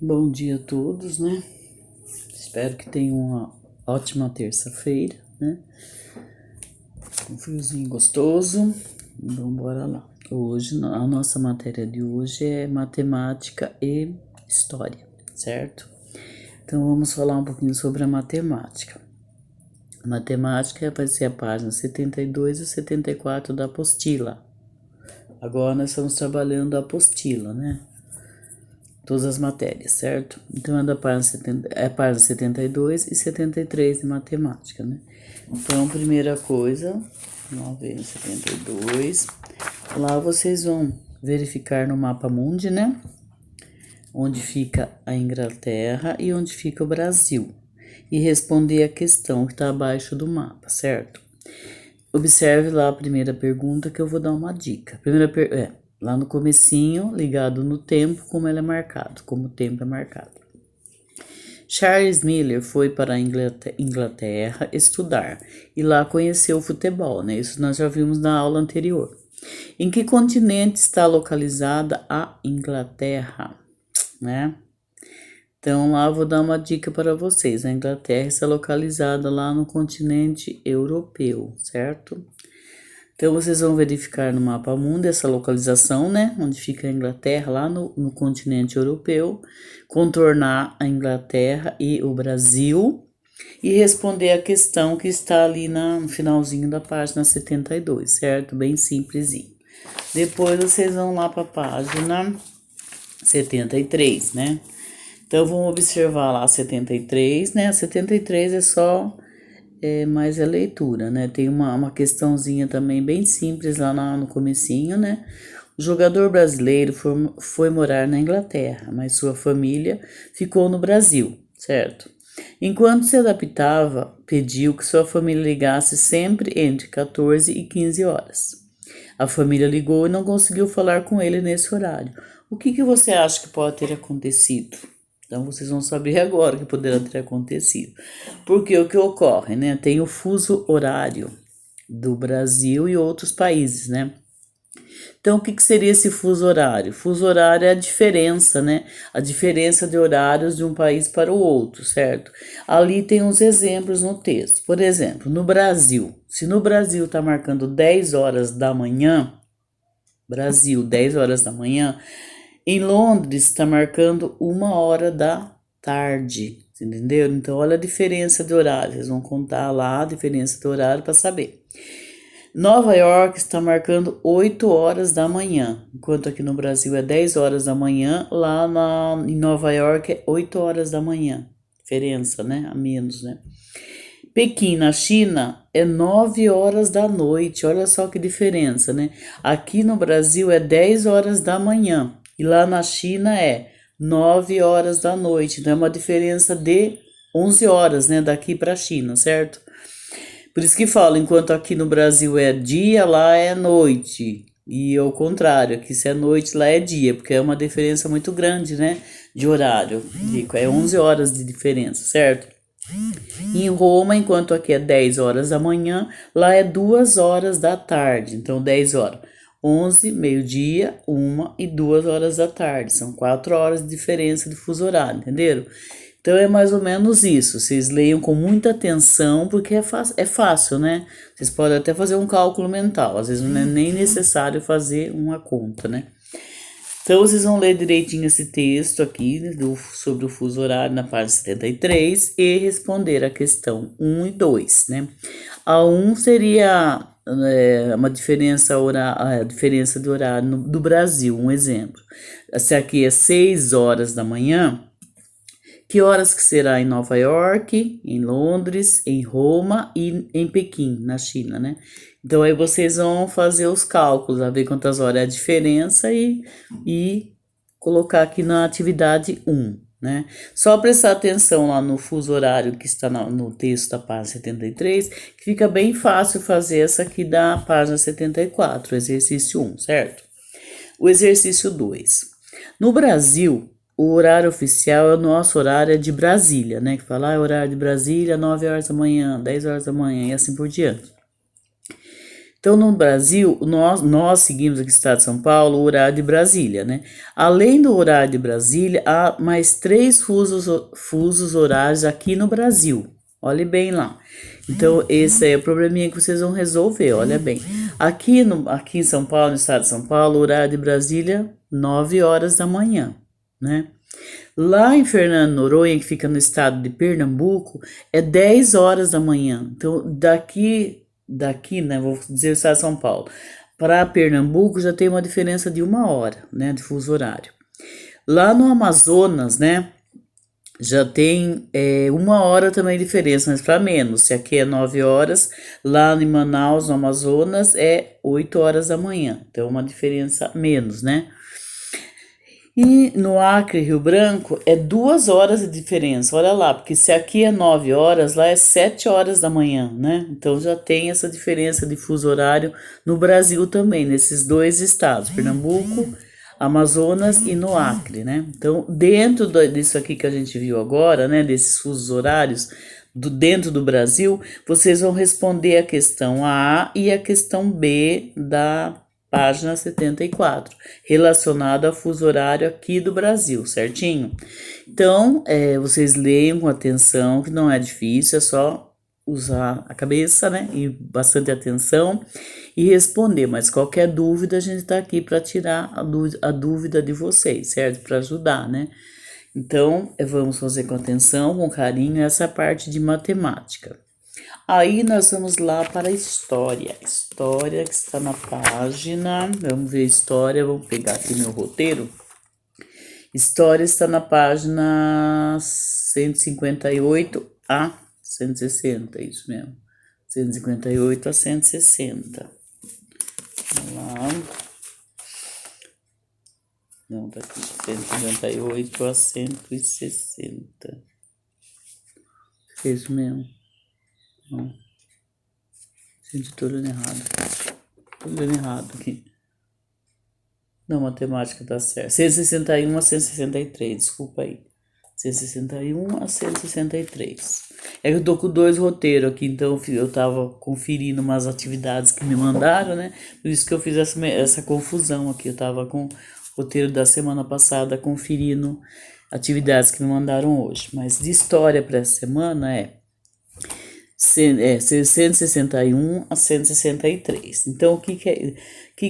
Bom dia a todos, né? Espero que tenham uma ótima terça-feira, né? Um friozinho gostoso. Então, bora lá. Hoje, a nossa matéria de hoje é matemática e história, certo? Então, vamos falar um pouquinho sobre a matemática. A matemática vai ser a página 72 e 74 da apostila. Agora, nós estamos trabalhando a apostila, né? Todas as matérias, certo? Então é da página 72 e 73 de matemática, né? Então, primeira coisa, vamos ver no 72. Lá vocês vão verificar no mapa mundi, né? Onde fica a Inglaterra e onde fica o Brasil. E responder a questão que está abaixo do mapa, certo? Observe lá a primeira pergunta que eu vou dar uma dica. Lá no comecinho, ligado no tempo, como ela é marcado, como o tempo é marcado. Charles Miller foi para a Inglaterra estudar e lá conheceu o futebol, né? Isso nós já vimos na aula anterior. Em que continente está localizada a Inglaterra, né? Então lá eu vou dar uma dica para vocês. A Inglaterra está localizada lá no continente europeu, certo? Então, vocês vão verificar no mapa mundo essa localização, né? Onde fica a Inglaterra, lá no continente europeu. Contornar a Inglaterra e o Brasil. E responder a questão que está ali no finalzinho da página 72, certo? Bem simplesinho. Depois, vocês vão lá para a página 73, né? Então, vamos observar lá a 73, né? A 73 é só... mais a leitura, né? Tem uma questãozinha também bem simples lá no comecinho, né? O jogador brasileiro foi morar na Inglaterra, mas sua família ficou no Brasil, certo? Enquanto se adaptava, pediu que sua família ligasse sempre entre 14 e 15 horas. A família ligou e não conseguiu falar com ele nesse horário. O que você acha que pode ter acontecido? Então, vocês vão saber agora o que poderá ter acontecido. Porque o que ocorre, né? Tem o fuso horário do Brasil e outros países, né? Então, o que seria esse fuso horário? Fuso horário é a diferença, né? A diferença de horários de um país para o outro, certo? Ali tem uns exemplos no texto. Por exemplo, no Brasil, se no Brasil está marcando 10 horas da manhã, Brasil, 10 horas da manhã, em Londres está marcando 1 hora da tarde, entendeu? Então, olha a diferença de horário. Vocês vão contar lá a diferença de horário para saber. Nova York está marcando 8 horas da manhã, enquanto aqui no Brasil é 10 horas da manhã, lá em Nova York é 8 horas da manhã. Diferença, né? A menos, né? Pequim, na China, é 9 horas da noite. Olha só que diferença, né? Aqui no Brasil é 10 horas da manhã. E lá na China é 9 horas da noite. Então é uma diferença de 11 horas, né? Daqui para a China, certo? Por isso que falo, enquanto aqui no Brasil é dia, lá é noite. E ao contrário, aqui se é noite, lá é dia, porque é uma diferença muito grande, né? De horário. É 11 horas de diferença, certo? Em Roma, enquanto aqui é 10 horas da manhã, lá é 2 horas da tarde. Então, 10 horas. 11, meio-dia, 1 e 2 horas da tarde. São 4 horas de diferença de fuso horário, entenderam? Então, é mais ou menos isso. Vocês leiam com muita atenção, porque é fácil, né? Vocês podem até fazer um cálculo mental. Às vezes não é nem necessário fazer uma conta, né? Então, vocês vão ler direitinho esse texto aqui, né, sobre o fuso horário na página 73 e responder a questão 1 e 2, né? A 1 seria uma diferença, a diferença de horário do Brasil, um exemplo. Se aqui é 6 horas da manhã, que horas que será em Nova York, em Londres, em Roma e em Pequim, na China, né? Então, aí vocês vão fazer os cálculos, a ver quantas horas é a diferença e colocar aqui na atividade 1, né? Só prestar atenção lá no fuso horário que está no texto da página 73, que fica bem fácil fazer essa aqui da página 74, exercício 1, certo? O exercício 2. No Brasil, o horário oficial é o nosso horário de Brasília, né? Que fala, horário de Brasília, 9 horas da manhã, 10 horas da manhã e assim por diante. Então, no Brasil, nós seguimos aqui no estado de São Paulo o horário de Brasília, né? Além do horário de Brasília, há mais 3 fusos horários aqui no Brasil. Olhe bem lá. Então, esse é o probleminha que vocês vão resolver, olha bem. Aqui em São Paulo, no estado de São Paulo, o horário de Brasília, 9 horas da manhã, né? Lá em Fernando de Noronha, que fica no estado de Pernambuco, é 10 horas da manhã. Então, daqui, né, vou dizer o estado de São Paulo, para Pernambuco já tem uma diferença de 1 hora, né, de fuso horário. Lá no Amazonas, né, já tem 1 hora também de diferença, mas para menos. Se aqui é 9 horas, lá em Manaus, no Amazonas, é 8 horas da manhã. Então, uma diferença menos, né? E no Acre, Rio Branco, é 2 horas de diferença. Olha lá, porque se aqui é 9 horas, lá é 7 horas da manhã, né? Então já tem essa diferença de fuso horário no Brasil também, nesses 2 estados, Pernambuco, Amazonas e no Acre, né? Então, dentro disso aqui que a gente viu agora, né, desses fusos horários, dentro do Brasil, vocês vão responder a questão A e a questão B da página 74, relacionado ao fuso horário aqui do Brasil, certinho? Então, vocês leiam com atenção, que não é difícil, é só usar a cabeça, né? E bastante atenção e responder. Mas qualquer dúvida, a gente tá aqui para tirar a dúvida de vocês, certo? Para ajudar, né? Então, vamos fazer com atenção, com carinho, essa parte de matemática. Aí nós vamos lá para a história. História que está na página. Vamos ver a história. Vamos pegar aqui meu roteiro. História está na página 158 a 160, isso mesmo. 158 a 160. Vamos lá. Não, tá aqui. 158 a 160. É isso mesmo. Não. Gente, tô olhando errado. Tô olhando errado aqui. Não, matemática tá certa. 161 a 163, desculpa aí. 161 a 163. É que eu tô com 2 roteiros aqui, então eu tava conferindo umas atividades que me mandaram, né? Por isso que eu fiz essa confusão aqui. Eu tava com o roteiro da semana passada conferindo atividades que me mandaram hoje. Mas de história para essa semana é 161 a 163. Então, o que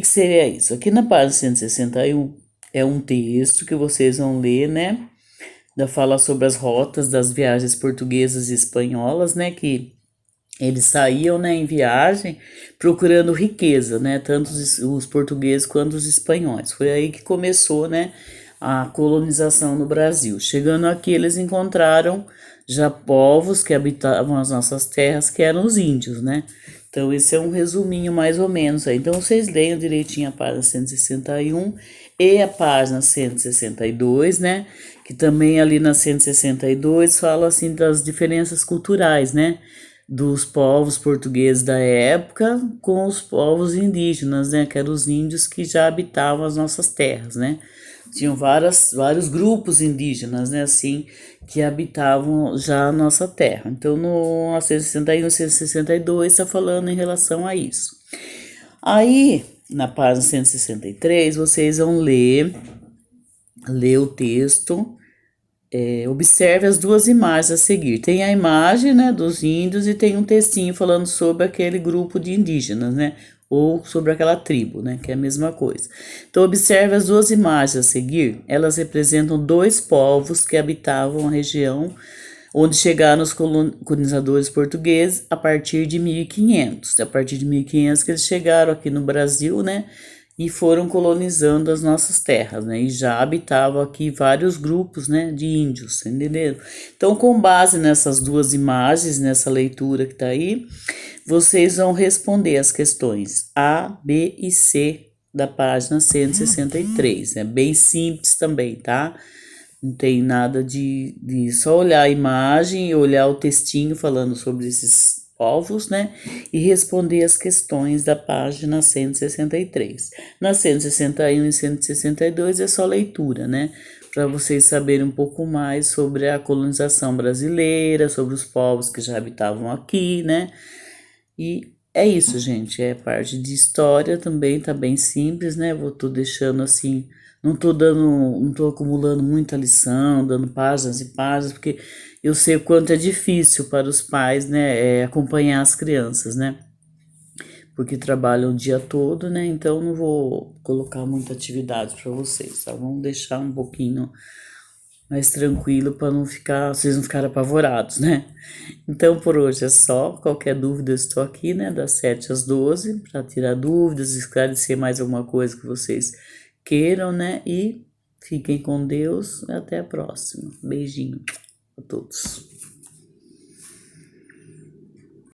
seria isso? Aqui na página 161 é um texto que vocês vão ler, né? Fala sobre as rotas das viagens portuguesas e espanholas, né? Que eles saíam, né, em viagem procurando riqueza, né? Tanto os portugueses quanto os espanhóis. Foi aí que começou, né, a colonização no Brasil. Chegando aqui, eles encontraram já povos que habitavam as nossas terras, que eram os índios, né? Então, esse é um resuminho mais ou menos aí. Então, vocês leiam direitinho a página 161 e a página 162, né? Que também ali na 162 fala assim das diferenças culturais, né? Dos povos portugueses da época com os povos indígenas, né? Que eram os índios que já habitavam as nossas terras, né? Tinham vários grupos indígenas, né, assim, que habitavam já a nossa terra. Então, no 161 e 162 está falando em relação a isso. Aí, na página 163, vocês vão ler o texto, observe as 2 imagens a seguir. Tem a imagem, né, dos índios e tem um textinho falando sobre aquele grupo de indígenas, né, ou sobre aquela tribo, né, que é a mesma coisa. Então, observe as 2 imagens a seguir. Elas representam 2 povos que habitavam a região onde chegaram os colonizadores portugueses a partir de 1500. A partir de 1500 que eles chegaram aqui no Brasil, né, e foram colonizando as nossas terras, né? E já habitavam aqui vários grupos, né, de índios, entenderam? Então, com base nessas 2 imagens, nessa leitura que tá aí, vocês vão responder as questões A, B e C da página 163. É bem simples também, tá? Não tem nada de só olhar a imagem e olhar o textinho falando sobre esses povos, né? E responder as questões da página 163. Na 161 e 162 é só leitura, né? Para vocês saberem um pouco mais sobre a colonização brasileira, sobre os povos que já habitavam aqui, né? E É isso, gente. É parte de história também, tá bem simples, né? Tô deixando assim, não tô acumulando muita lição, dando páginas e páginas, porque eu sei o quanto é difícil para os pais, né, acompanhar as crianças, né? Porque trabalham o dia todo, né? Então não vou colocar muita atividade para vocês, tá? Vamos deixar um pouquinho mais tranquilo para não ficar, vocês não ficarem apavorados, né? Então por hoje é só. Qualquer dúvida eu estou aqui, né, das 7 às 12 para tirar dúvidas, esclarecer mais alguma coisa que vocês queiram, né? E fiquem com Deus. Até a próxima. Beijinho a todos.